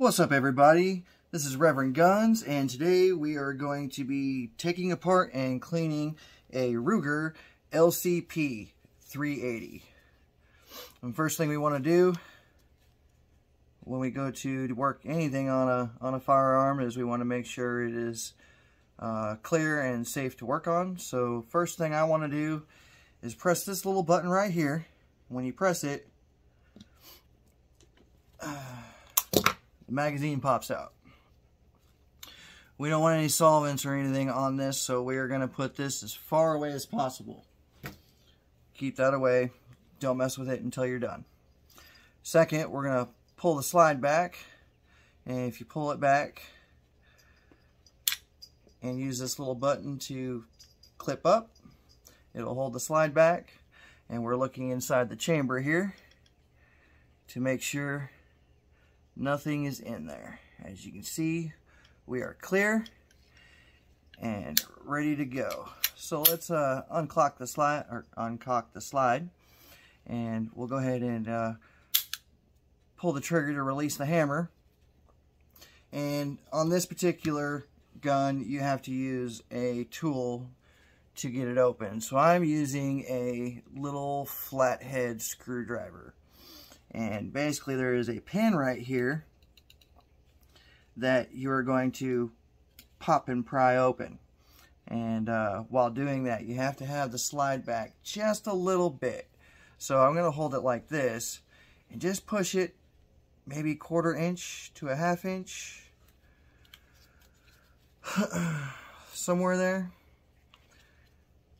What's up, everybody? This is Reverend Guns, and today we are going to be taking apart and cleaning a Ruger LCP 380. And first thing we want to do when we go to work anything on a firearm is we want to make sure it is clear and safe to work on. So first thing I want to do is press this little button right here. When you press it, the magazine pops out. We don't want any solvents or anything on this, so we are going to put this as far away as possible. Keep that away. Don't mess with it until you're done. Second, we're going to pull the slide back, and if you pull it back and use this little button to clip up, it'll hold the slide back, and we're looking inside the chamber here to make sure nothing is in there. As you can see, we are clear and ready to go. So let's uncock the slide, and we'll go ahead and pull the trigger to release the hammer. And on this particular gun, you have to use a tool to get it open. So I'm using a little flathead screwdriver. And basically there is a pin right here that you are going to pop and pry open. And while doing that, you have to have the slide back just a little bit. So I'm going to hold it like this and just push it maybe 1/4 inch to a 1/2 inch. Somewhere there.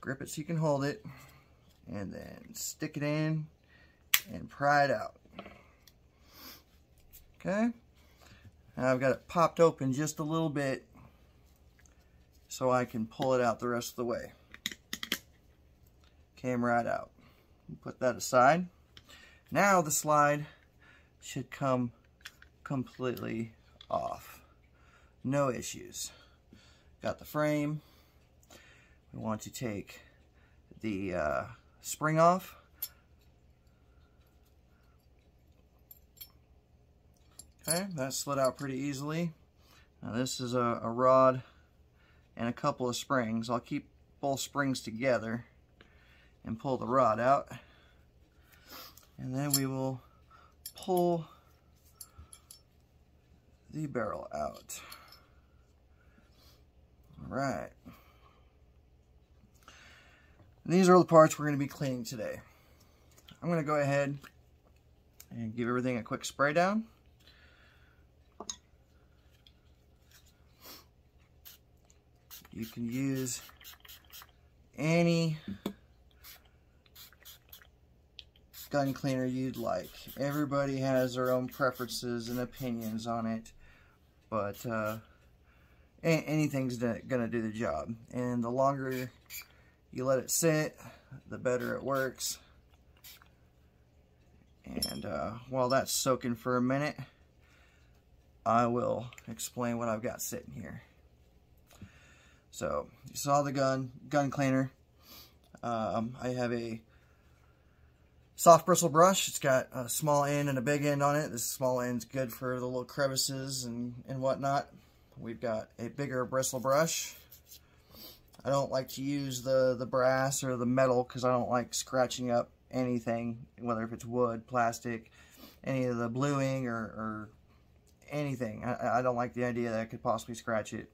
Grip it so you can hold it. And then stick it in and pry it out. Okay, now I've got it popped open just a little bit so I can pull it out the rest of the way. Came right out. Put that aside. Now the slide should come completely off. No issues. Got the frame. We want to take the spring off. Okay, that slid out pretty easily. Now this is a rod and a couple of springs. I'll keep both springs together and pull the rod out. And then we will pull the barrel out. Alright. These are the parts we're going to be cleaning today. I'm going to go ahead and give everything a quick spray down. You can use any gun cleaner you'd like. Everybody has their own preferences and opinions on it, but anything's gonna do the job. And the longer you let it sit, the better it works. And while that's soaking for a minute, I will explain what I've got sitting here. So, you saw the gun cleaner. I have a soft bristle brush. It's got a small end and a big end on it. This small end's good for the little crevices and whatnot. We've got a bigger bristle brush. I don't like to use the brass or the metal because I don't like scratching up anything, whether if it's wood, plastic, any of the bluing or anything. I don't like the idea that I could possibly scratch it.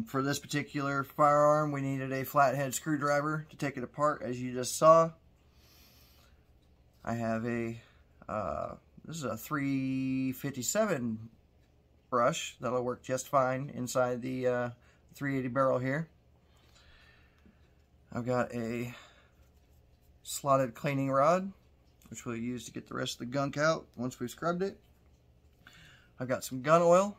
For this particular firearm, we needed a flathead screwdriver to take it apart, as you just saw. I have this is a 357 brush that'll work just fine inside the 380 barrel here. I've got a slotted cleaning rod, which we'll use to get the rest of the gunk out once we've scrubbed it. I've got some gun oil.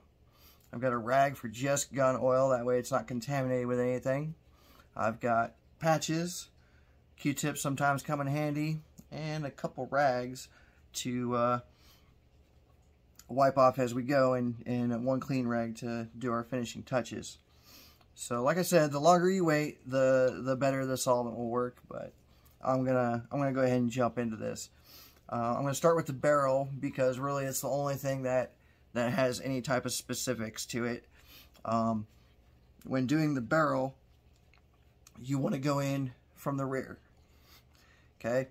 I've got a rag for just gun oil, that way it's not contaminated with anything. I've got patches, Q-tips sometimes come in handy, and a couple rags to wipe off as we go, and one clean rag to do our finishing touches. So like I said, the longer you wait, the better the solvent will work, but I'm gonna go ahead and jump into this. I'm going to start with the barrel because really it's the only thing that has any type of specifics to it. When doing the barrel, you want to go in from the rear. Okay,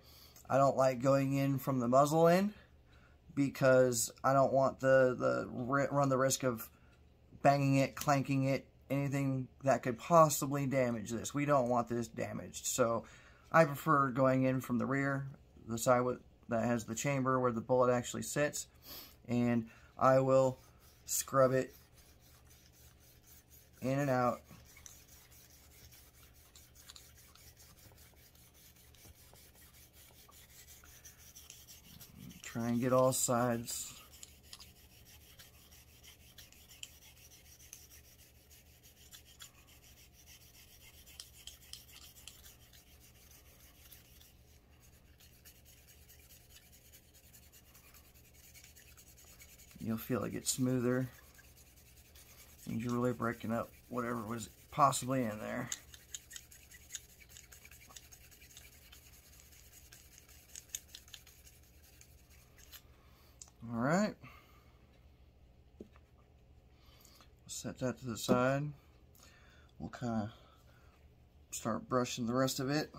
I don't like going in from the muzzle end because I don't want run the risk of banging it, clanking it, anything that could possibly damage this. We don't want this damaged, so I prefer going in from the rear, the side that has the chamber where the bullet actually sits, and I will scrub it in and out. Try and get all sides. You'll feel it get smoother. And you're really breaking up whatever was possibly in there. Alright. Set that to the side. We'll kind of start brushing the rest of it.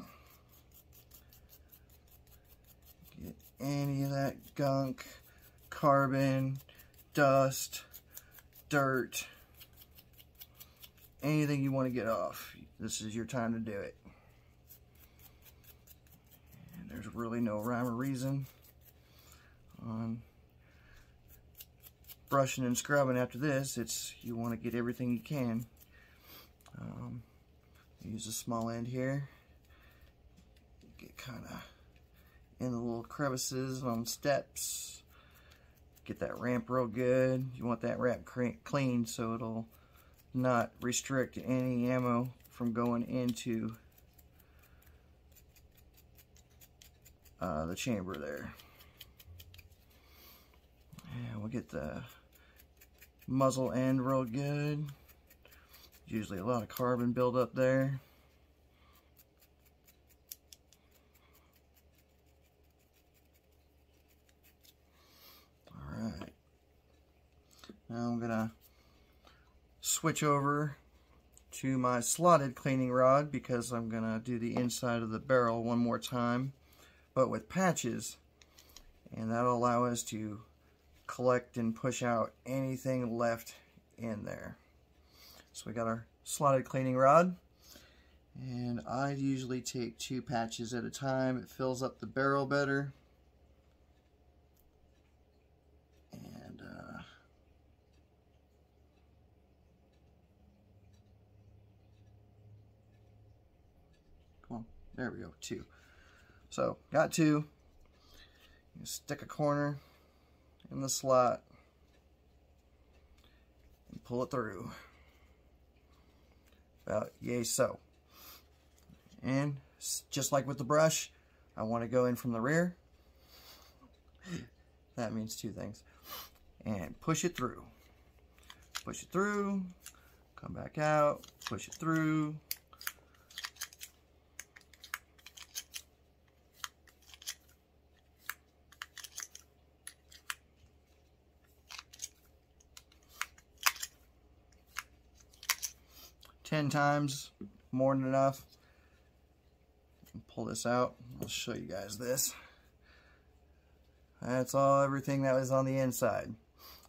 Get any of that gunk, carbon, dust, dirt, anything you want to get off. This is your time to do it. And there's really no rhyme or reason on brushing and scrubbing after this. It's you want to get everything you can. Use a small end here. Get kind of in the little crevices on steps. Get that ramp real good. You want that ramp clean so it'll not restrict any ammo from going into the chamber there. And we'll get the muzzle end real good. Usually a lot of carbon buildup there. Alright. Now I'm gonna switch over to my slotted cleaning rod because I'm gonna do the inside of the barrel one more time, but with patches, and that'll allow us to collect and push out anything left in there. So we got our slotted cleaning rod, and I usually take 2 patches at a time. It fills up the barrel better. And come on, there we go, 2. So got 2. You stick a corner in the slot and pull it through. About yay so. And just like with the brush, I want to go in from the rear. That means 2 things. And push it through. Push it through. Come back out. Push it through. Ten times, more than enough. Pull this out. I'll show you guys this. That's everything that was on the inside.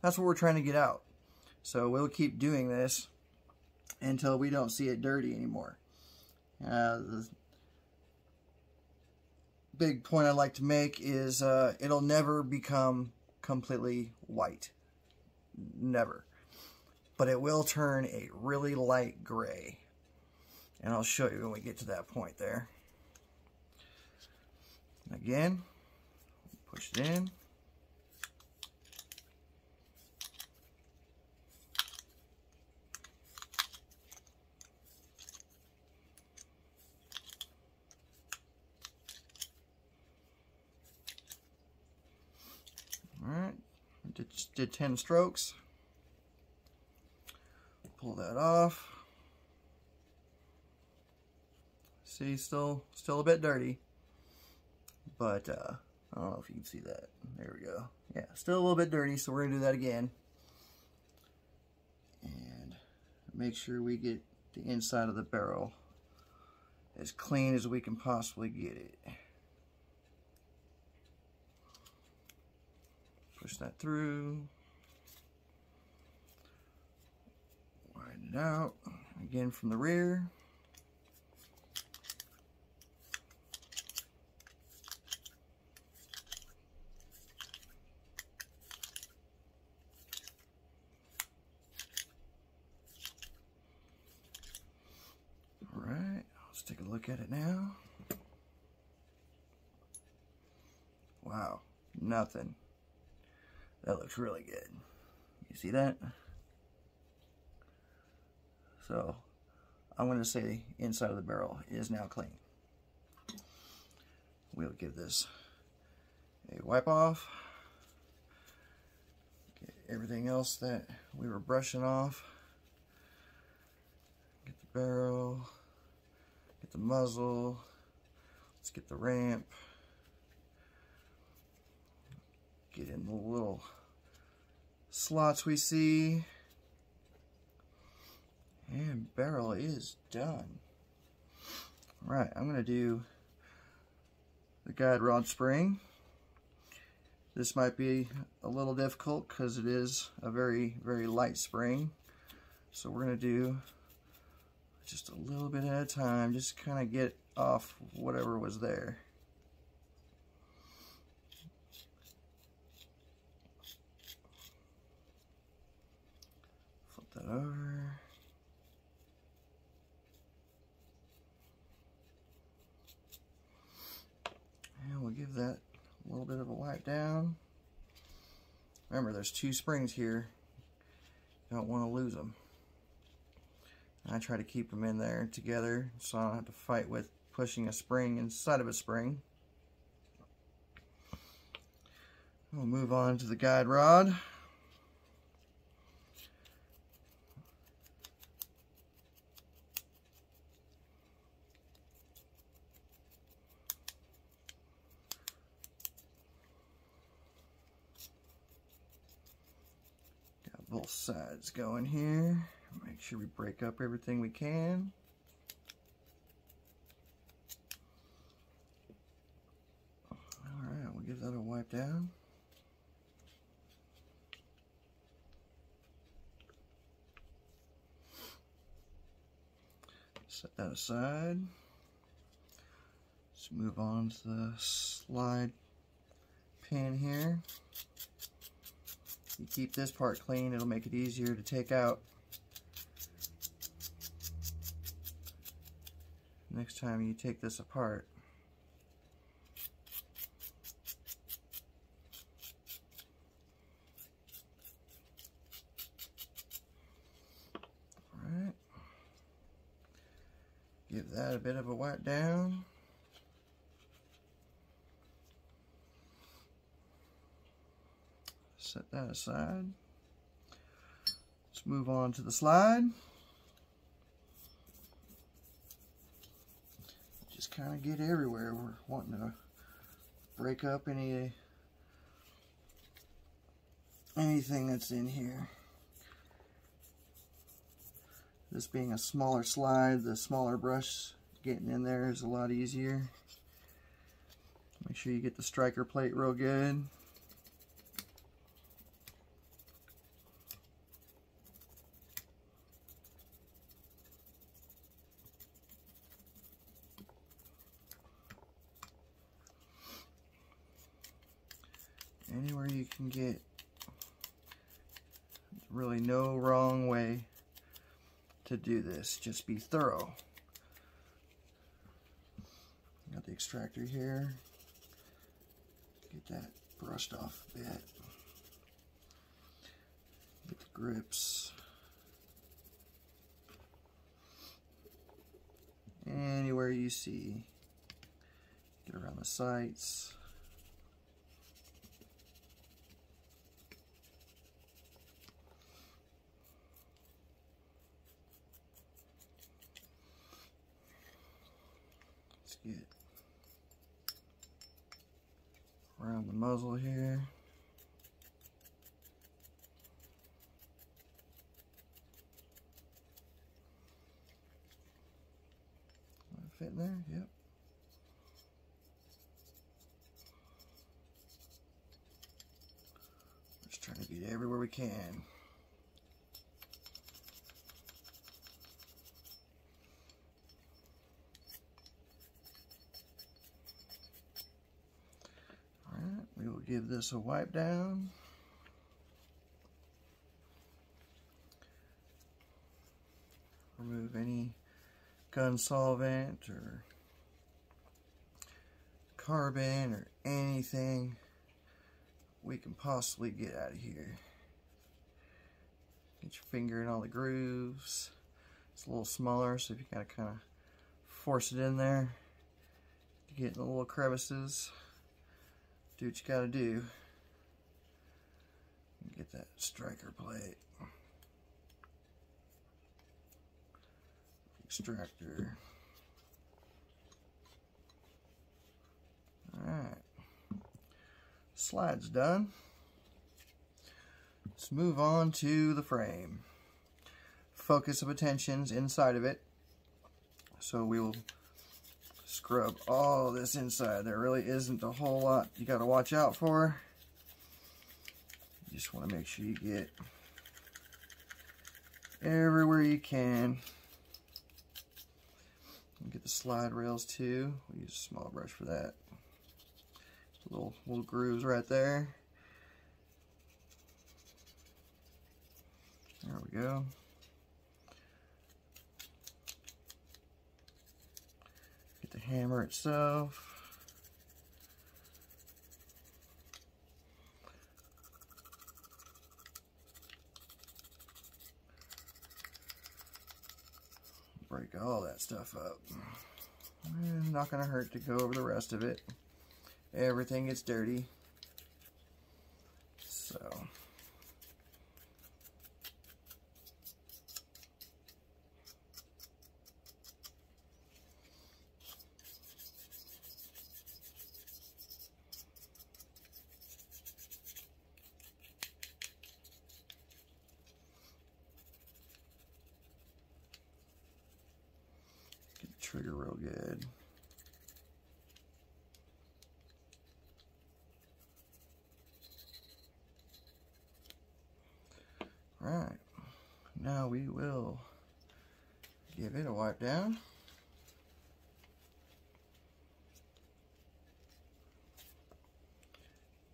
That's what we're trying to get out. So we'll keep doing this until we don't see it dirty anymore. The big point I'd like to make is it'll never become completely white. Never. But it will turn a really light gray. And I'll show you when we get to that point there. Again, push it in. Alright, did 10 strokes. Pull that off. See, still a bit dirty, but I don't know if you can see that. There we go. Yeah, still a little bit dirty, so we're going to do that again. And make sure we get the inside of the barrel as clean as we can possibly get it. Push that through. Widen it out. Again from the rear. Alright, let's take a look at it now. Wow, nothing. That looks really good. You see that? So, I'm going to say the inside of the barrel is now clean. We'll give this a wipe off. Get everything else that we were brushing off. Get the barrel. Get the muzzle. Let's get the ramp. Get in the little slots we see. And barrel is done. Right, I'm going to do the guide rod spring. This might be a little difficult because it is a very, very light spring. So we're going to do just a little bit at a time, just kind of get off whatever was there. Flip that over. And we'll give that a little bit of a wipe down. Remember, there's two springs here. You don't want to lose them. I try to keep them in there together so I don't have to fight with pushing a spring inside of a spring. We'll move on to the guide rod. Got both sides going here. Make sure we break up everything we can. Alright, we'll give that a wipe down. Set that aside. Let's move on to the slide pin here. If you keep this part clean, it'll make it easier to take out next time you take this apart. Alright. Give that a bit of a wipe down. Set that aside. Let's move on to the slide. Just kind of get everywhere. We're wanting to break up anything that's in here. This being a smaller slide, the smaller brush getting in there is a lot easier. Make sure you get the striker plate real good. Anywhere you can get. There's really no wrong way to do this. Just be thorough. Got the extractor here. Get that brushed off a bit. Get the grips. Anywhere you see. Get around the sights. Get around the muzzle here. Fit in there? Yep. Just trying to get everywhere we can. Alright, we will give this a wipe down. Remove any gun solvent or carbon or anything we can possibly get out of here. Get your finger in all the grooves. It's a little smaller, so if you gotta kind of force it in there to get in the little crevices, do what you gotta do. Get that striker plate. Extractor. Alright. Slide's done. Let's move on to the frame. Focus of attention's inside of it. So we will scrub all this inside. There really isn't a whole lot you got to watch out for. You just want to make sure you get everywhere you can. Get the slide rails too. We'll use a small brush for that. Little grooves right there. There we go. Get the hammer itself. Break all that stuff up. And not gonna hurt to go over the rest of it. Everything gets dirty. So trigger real good. Right, now we will give it a wipe down.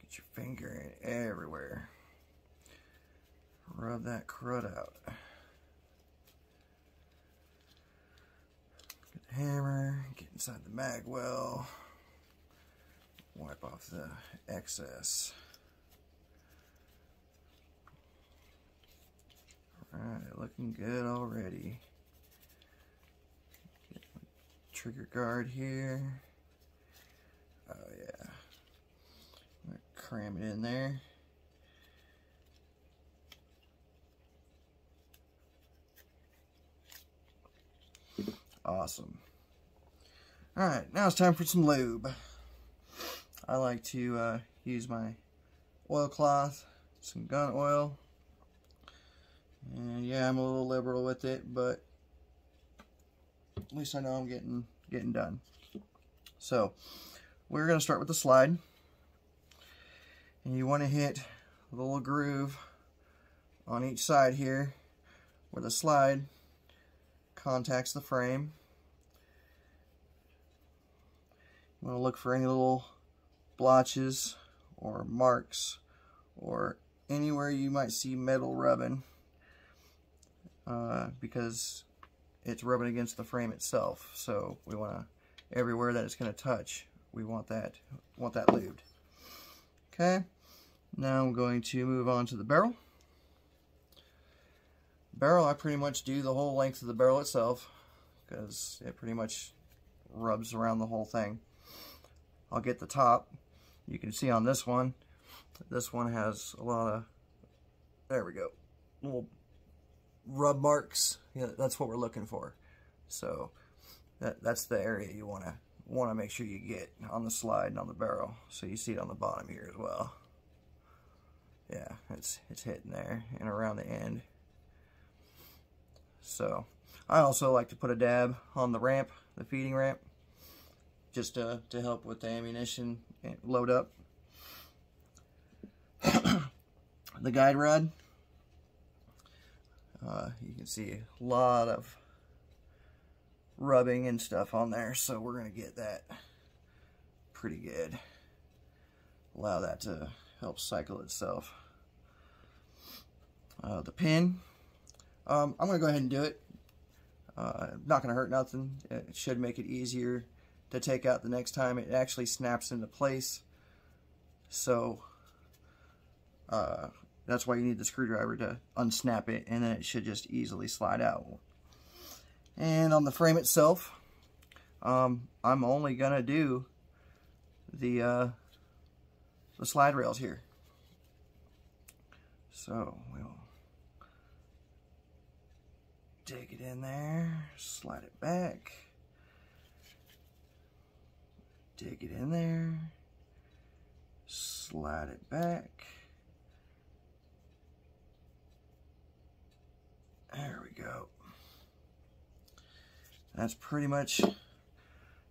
Get your finger in everywhere. Rub that crud out. Hammer, get inside the mag well, wipe off the excess. Alright, looking good already. Get my trigger guard here. Oh yeah. I'm gonna cram it in there. Awesome. Alright, now it's time for some lube. I like to use my oilcloth, some gun oil. And yeah, I'm a little liberal with it, but at least I know I'm getting done. So, we're going to start with the slide. And you want to hit a little groove on each side here where the slide contacts the frame. You want to look for any little blotches or marks or anywhere you might see metal rubbing, because it's rubbing against the frame itself. So we want to, everywhere that it's going to touch, we want that lubed. Okay, now I'm going to move on to the barrel. Barrel, I pretty much do the whole length of the barrel itself because it pretty much rubs around the whole thing. I'll get the top. You can see on this one has a lot of, there we go, little rub marks. Yeah, that's what we're looking for. So that's the area you want want to make sure you get on the slide and on the barrel. So you see it on the bottom here as well. Yeah, it's hitting there and around the end. So I also like to put a dab on the ramp, the feeding ramp, just to help with the ammunition load up. The guide rod, you can see a lot of rubbing and stuff on there, so we're going to get that pretty good. Allow that to help cycle itself. The pin, I'm going to go ahead and do it. Not going to hurt nothing. It should make it easier to take out the next time. It actually snaps into place, so that's why you need the screwdriver to unsnap it, and then it should just easily slide out. And on the frame itself, I'm only gonna do the slide rails here. So we'll dig it in there, slide it back, dig it in there, slide it back. There we go. That's pretty much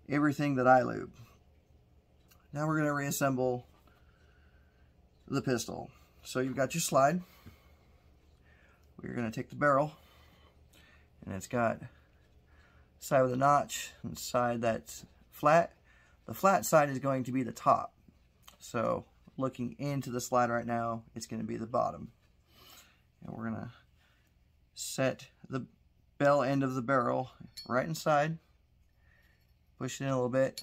everything that I lube. Now we're going to reassemble the pistol. So you've got your slide. We're going to take the barrel, and it's got side with a notch and side that's flat. The flat side is going to be the top. So looking into the slide right now, it's going to be the bottom. And we're going to set the bell end of the barrel right inside, push it in a little bit,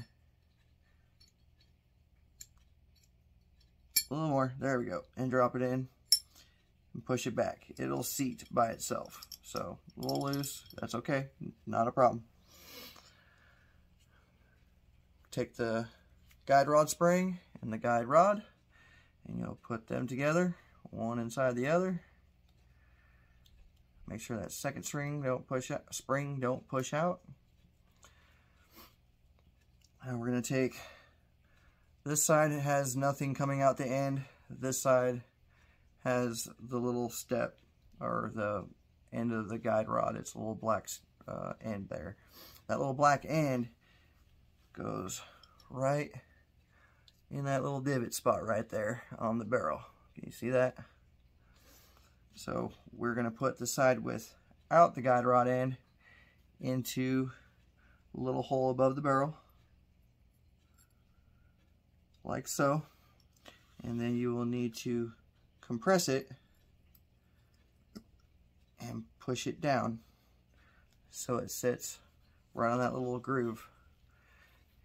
a little more, there we go, and drop it in and push it back. It'll seat by itself, so a little loose, that's okay, not a problem. Take the guide rod spring and the guide rod, and you'll put them together, one inside the other. Make sure that second spring don't push out. Now we're going to take this side. It has nothing coming out the end. This side has the little step, or the end of the guide rod. It's a little black end there. That little black end goes right in that little divot spot right there on the barrel. Can you see that? So we're going to put the side without the guide rod end into a little hole above the barrel, like so. And then you will need to compress it and push it down so it sits right on that little groove.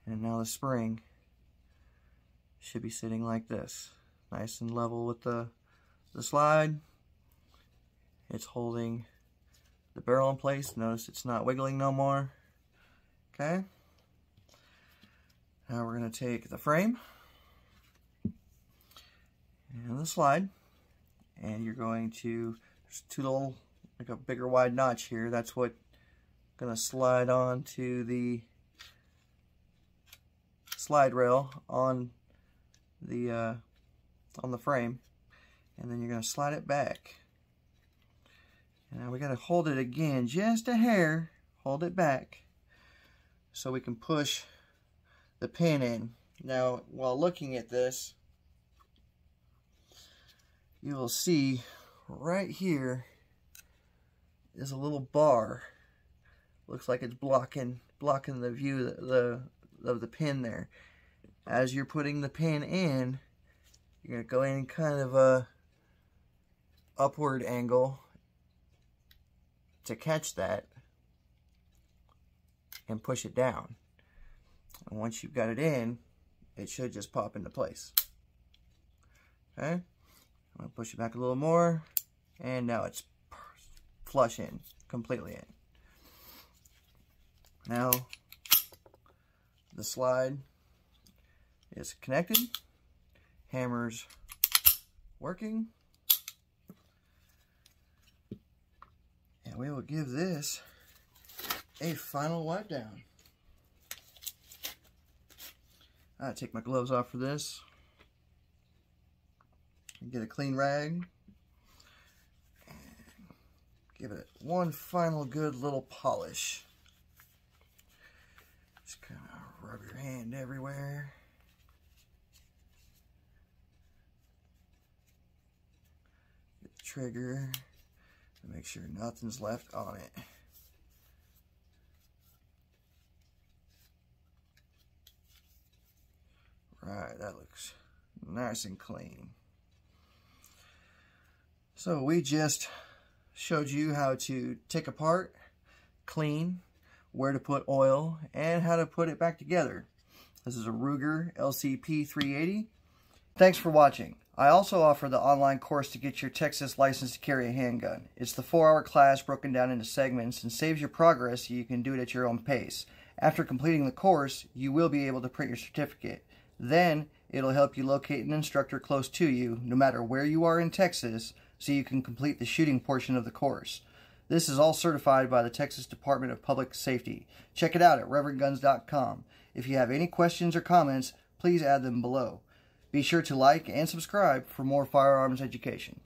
And now the spring should be sitting like this, nice and level with the slide. It's holding the barrel in place. Notice it's not wiggling no more. Okay. Now we're going to take the frame and the slide, and you're going to, there's two little, like a bigger wide notch here. That's what going to slide onto the slide rail on the frame, and then you're going to slide it back. Now we got to hold it again just a hair, hold it back so we can push the pin in. Now while looking at this, you will see right here is a little bar. Looks like it's blocking the view of the pin there. As you're putting the pin in, you're going to go in kind of a upward angle to catch that and push it down. And once you've got it in, it should just pop into place. Okay, I'm going to push it back a little more, and now it's flush in, completely in. Now the slide is connected, hammer's working, and we will give this a final wipe down. I take my gloves off for this. Get a clean rag. And give it one final good little polish. Just kind of rub your hand everywhere. Get the trigger. And make sure nothing's left on it. Right, that looks nice and clean. So we just showed you how to take apart, clean, where to put oil, and how to put it back together. This is a Ruger LCP 380. Thanks for watching. I also offer the online course to get your Texas license to carry a handgun. It's the 4-hour class broken down into segments and saves your progress so you can do it at your own pace. After completing the course, you will be able to print your certificate. Then, it'll help you locate an instructor close to you, no matter where you are in Texas, so you can complete the shooting portion of the course. This is all certified by the Texas Department of Public Safety. Check it out at reverendguns.com. If you have any questions or comments, please add them below. Be sure to like and subscribe for more firearms education.